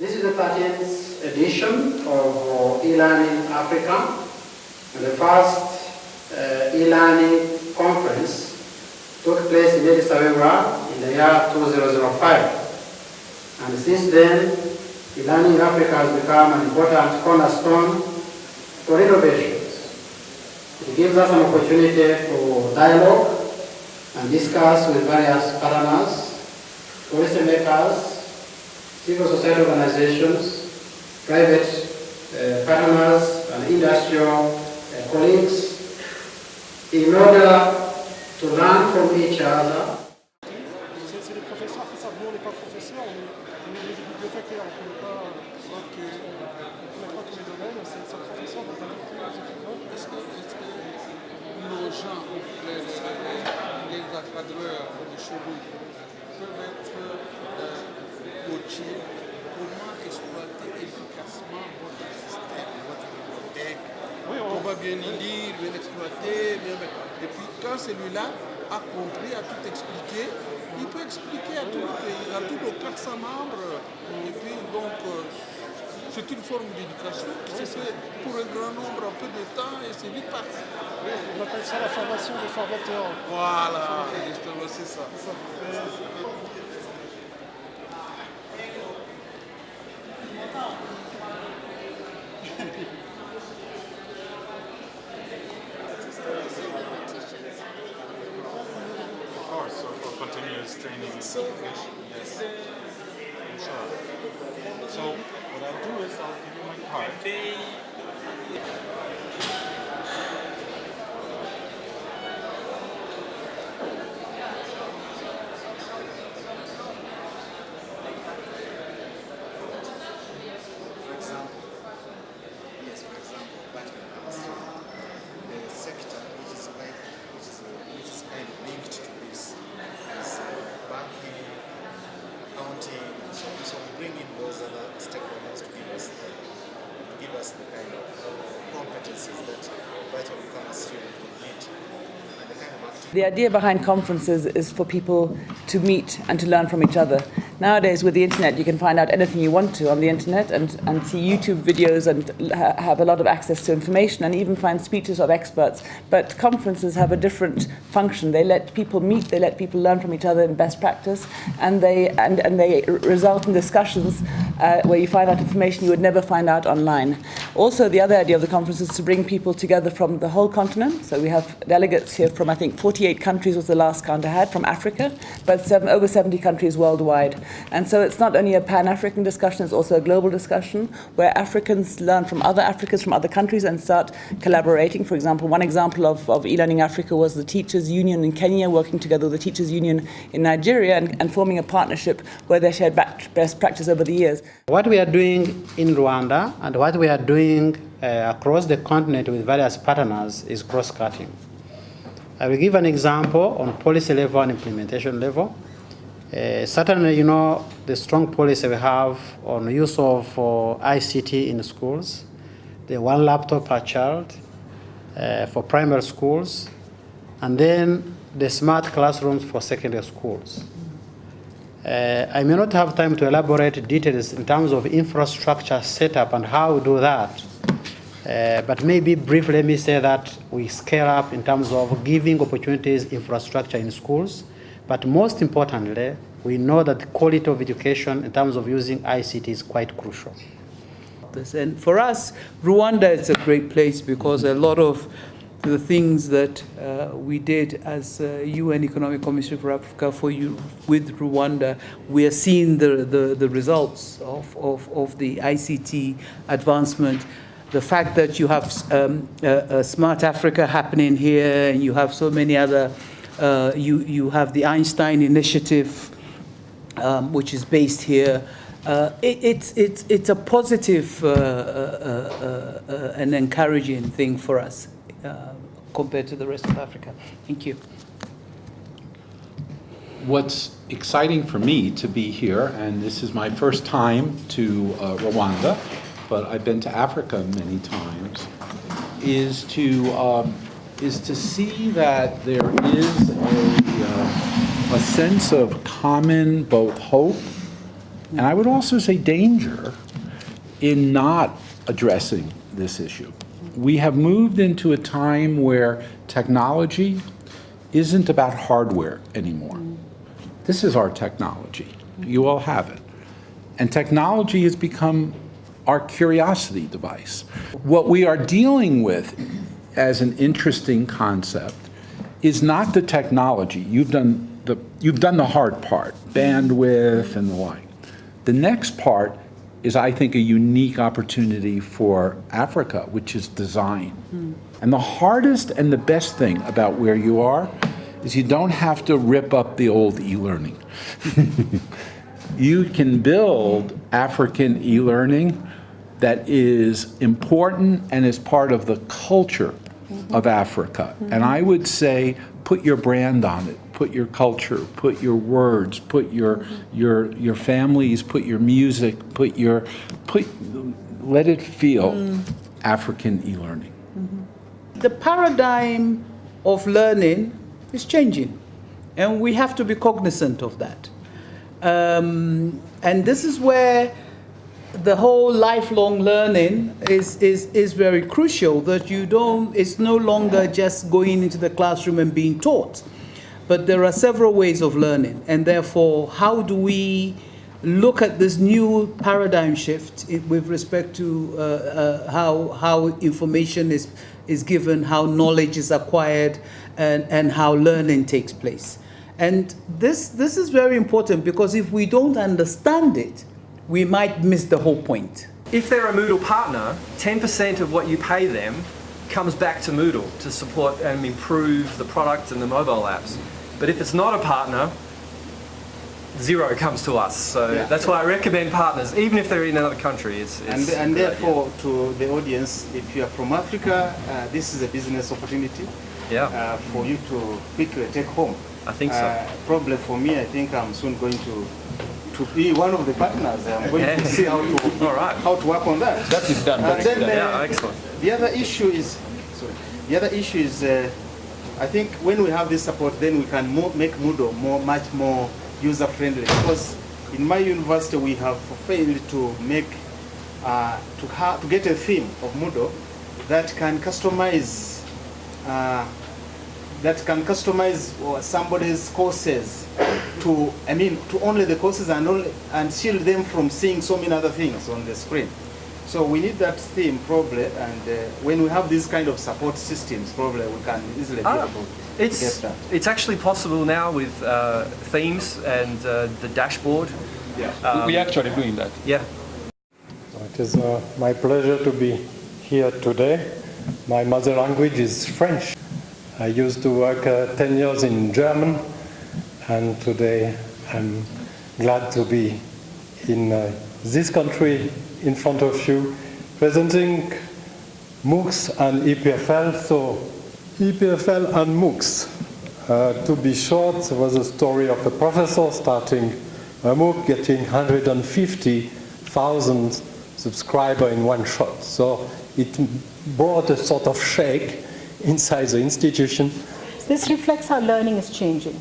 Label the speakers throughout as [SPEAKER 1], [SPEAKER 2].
[SPEAKER 1] This is the 13th edition of eLearning Africa, and the first eLearning conference took place in Addis Ababa in the year 2005. And since then, eLearning Africa has become an important cornerstone for innovations. It gives us an opportunity for dialogue and discuss with various partners, policymakers, civil society organizations, private partners, and industrial colleagues in order to learn from each other.
[SPEAKER 2] C'est les professeurs qui savent, nous on n'est pas professeurs, on est des bibliothécaires, on ne connaît pas tous les domaines, c'est le professeur qui va dire aux étudiants.
[SPEAKER 3] Est-ce que nos gens, les encadreurs de chez nous, peuvent être coachés comment exploiter efficacement votre système, votre bibliothèque, comment bien y lire, bien exploiter, et puis quand celui-là a compris, a tout expliqué, il peut expliquer à tous nos 400 membres, et puis donc c'est une forme d'éducation qui se fait pour un grand nombre en peu de temps et c'est vite parti.
[SPEAKER 2] On appelle ça la formation des formateurs.
[SPEAKER 3] Voilà, justement, c'est ça.
[SPEAKER 4] Of course, so for continuous training and education, yes. Sure. So what I'll do is I'll give you my card.
[SPEAKER 5] The sector which is kind of linked to this is banking, accounting, and so on. So we bring in those other stakeholders to give us the kind of competencies that vital become student will need. And the kind of activity.
[SPEAKER 6] The idea behind conferences is for people to meet and to learn from each other. Nowadays, with the internet, you can find out anything you want to on the internet and see YouTube videos and have a lot of access to information and even find speeches of experts. But conferences have a different function. They let people meet, they let people learn from each other in best practice, and they result in discussions where you find out information you would never find out online. Also, the other idea of the conference is to bring people together from the whole continent. So we have delegates here from, I think, 48 countries was the last count I had, from Africa, but over 70 countries worldwide. And so it's not only a Pan-African discussion, it's also a global discussion where Africans learn from other Africans from other countries and start collaborating. For example, one example of eLearning Africa was the Teachers Union in Kenya working together with the Teachers Union in Nigeria and forming a partnership where they shared best practice over the years.
[SPEAKER 1] What we are doing in Rwanda and what we are doing across the continent with various partners is cross-cutting. I will give an example on policy level and implementation level. Certainly, you know, the strong policy we have on use of ICT in schools, the 1 laptop per child for primary schools, and then the smart classrooms for secondary schools. I may not have time to elaborate details in terms of infrastructure setup and how we do that, but maybe briefly let me say that we scale up in terms of giving opportunities, infrastructure in schools. But most importantly, we know that the quality of education in terms of using ICT is quite crucial.
[SPEAKER 7] And for us, Rwanda is a great place because a lot of the things that we did as UN Economic Commission for Africa with Rwanda, we are seeing the results of the ICT advancement. The fact that you have Smart Africa happening here, and you have so many other. You have the Einstein Initiative, which is based here. It's a positive and encouraging thing for us compared to the rest of Africa. Thank you.
[SPEAKER 8] What's exciting for me to be here, and this is my first time to Rwanda, but I've been to Africa many times, is to see that there is a sense of common both hope And I would also say danger in not addressing this issue. We have moved into a time where technology isn't about hardware anymore. This is our technology. You all have it. And technology has become our curiosity device. What we are dealing with as an interesting concept is not the technology. You've done the hard part, bandwidth and the like. The next part is, I think, a unique opportunity for Africa, which is design. And the hardest and the best thing about where you are is you don't have to rip up the old e-learning. You can build African e-learning that is important and is part of the culture of Africa. And I would say, put your brand on it, put your culture, put your words, put your families, put your music, let it feel African e-learning.
[SPEAKER 7] The paradigm of learning is changing, and we have to be cognizant of that. And this is where the whole lifelong learning is very crucial, that it's no longer just going into the classroom and being taught, but there are several ways of learning, and therefore how do we look at this new paradigm shift with respect to how information is given, how knowledge is acquired, and how learning takes place. And this is very important, because if we don't understand it, we might miss the whole point.
[SPEAKER 9] If they're a Moodle partner, 10% of what you pay them comes back to Moodle to support and improve the product and the mobile apps. But if it's not a partner, zero comes to us. So that's why I recommend partners, even if they're in another country.
[SPEAKER 5] And therefore, to the audience, if you are from Africa, this is a business opportunity for you to quickly take home.
[SPEAKER 9] I think so.
[SPEAKER 5] Probably for me, I think I'm soon going to be one of the partners. I'm going to see how to work on that.
[SPEAKER 9] That is done. Excellent.
[SPEAKER 5] The other issue is, I think when we have this support, then we can make Moodle much more user-friendly. Because in my university, we have failed to make to get a theme of Moodle that can customize. Somebody's courses to only the courses and shield them from seeing so many other things on the screen. So we need that theme probably, and when we have these kind of support systems, probably we can easily be able to get that.
[SPEAKER 9] It's actually possible now with themes and the dashboard.
[SPEAKER 10] We're actually doing that.
[SPEAKER 9] Yeah.
[SPEAKER 10] It is my pleasure to be here today. My mother language is French. I used to work 10 years in German, and today I'm glad to be in this country in front of you, presenting MOOCs and EPFL. So EPFL and MOOCs, to be short, was a story of a professor starting a MOOC, getting 150,000 subscribers in one shot. So it brought a sort of shake inside the institution.
[SPEAKER 11] This reflects how learning is changing.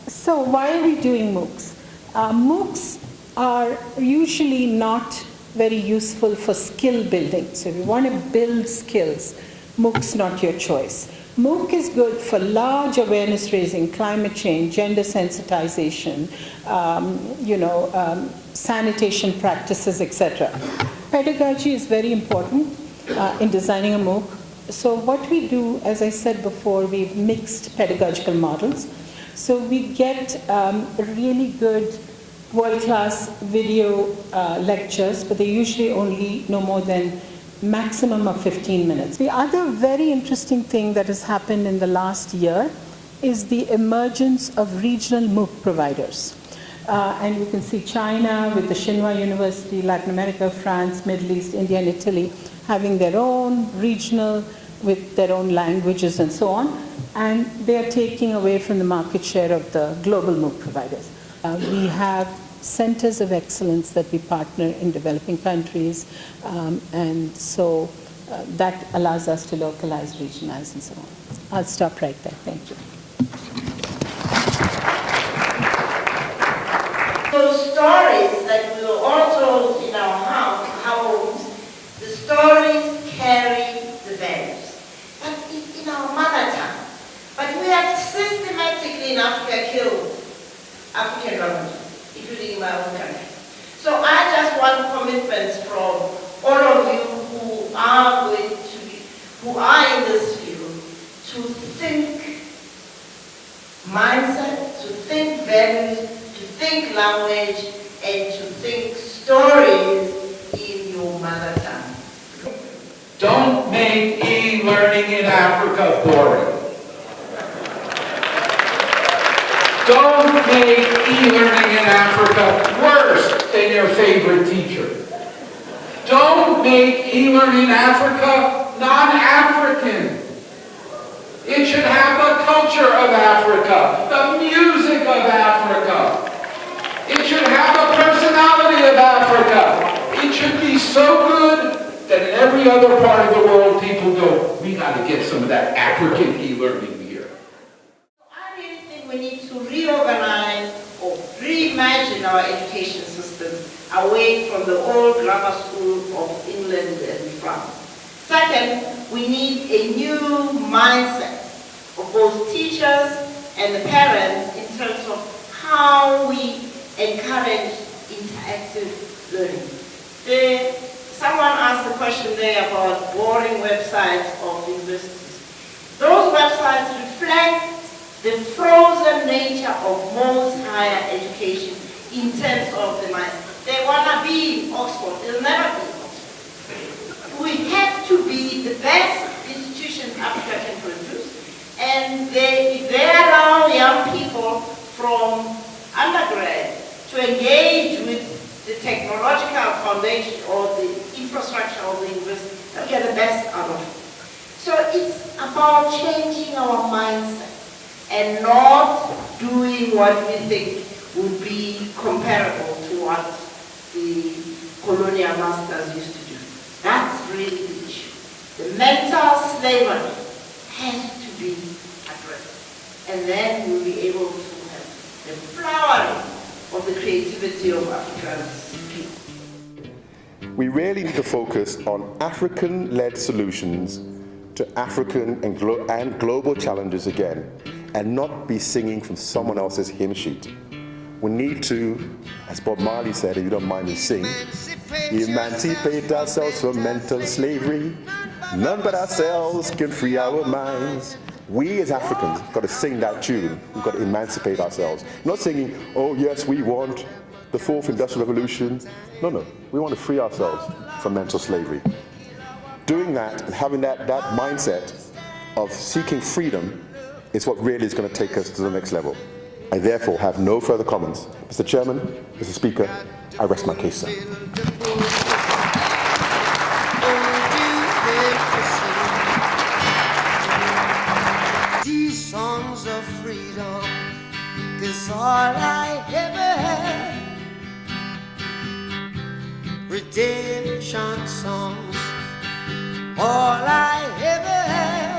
[SPEAKER 11] So why are we doing MOOCs? MOOCs are usually not very useful for skill building. So if you want to build skills, MOOC's not your choice. MOOC is good for large awareness raising, climate change, gender sensitization, sanitation practices, etc. Pedagogy is very important in designing a MOOC. So what we do, as I said before, we've mixed pedagogical models. So we get really good world-class video lectures, but they usually only no more than maximum of 15 minutes. The other very interesting thing that has happened in the last year is the emergence of regional MOOC providers. And you can see China with the Tsinghua University, Latin America, France, Middle East, India, and Italy having their own regional with their own languages and so on. And they're taking away from the market share of the global MOOC providers. We have centers of excellence that we partner in developing countries. And so that allows us to localize, regionalize, and so on. I'll stop right there. Thank you.
[SPEAKER 12] So stories that we were all told in our homes, the stories carry the values. But it's in our mother tongue. But we have systematically in Africa killed African languages, including in my own country. So I just want commitments from all of you who are in this field to think mindset, to think values, to think language, and to think stories in your mother tongue.
[SPEAKER 8] Don't make e-learning in Africa boring. Don't make e-learning in Africa worse than your favorite teacher. Don't make e-learning in Africa non-African. It should have the culture of Africa, the music of Africa. It should have the personality of Africa. It should be so good that in every other part of the world people go, we got to get some of that African e-learning here.
[SPEAKER 12] I really think we need to reorganize or reimagine our education system away from the old grammar school of England and France. Second, we need a new mindset of both teachers and the parents in terms of how we encourage interactive learning. Someone asked a question there about boring websites of universities. Those websites reflect the frozen nature of most higher education in terms of the mindset. They want to be Oxford, they'll never be Oxford. We have to be the best institutions Africa can produce, and if they allow young people from undergrad to engage with the technological foundation or the infrastructure of the university, they'll get the best out of it. So it's about changing our mindset and not doing what we think would be comparable to what the colonial masters used to do. That's really the issue. The mental slavery has to be addressed. And then we'll be able to have the flowering of the creativity of Africans people.
[SPEAKER 13] We really need to focus on African-led solutions to African and global challenges again, and not be singing from someone else's hymn sheet. We need to, as Bob Marley said, if you don't mind me sing, emancipate ourselves from mental slavery. None but ourselves can free our minds. We as Africans have got to sing that tune. We've got to emancipate ourselves. Not singing, oh yes, we want the fourth industrial revolution. No, we want to free ourselves from mental slavery. Doing that and having that mindset of seeking freedom is what really is going to take us to the next level. I therefore have no further comments. Mr. Chairman, Mr. Speaker, I rest my case, sir.
[SPEAKER 14] These songs of freedom is all I ever had. Redemption songs, all I ever had.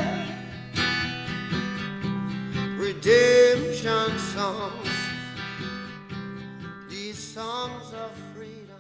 [SPEAKER 14] Redemption songs, these songs of freedom.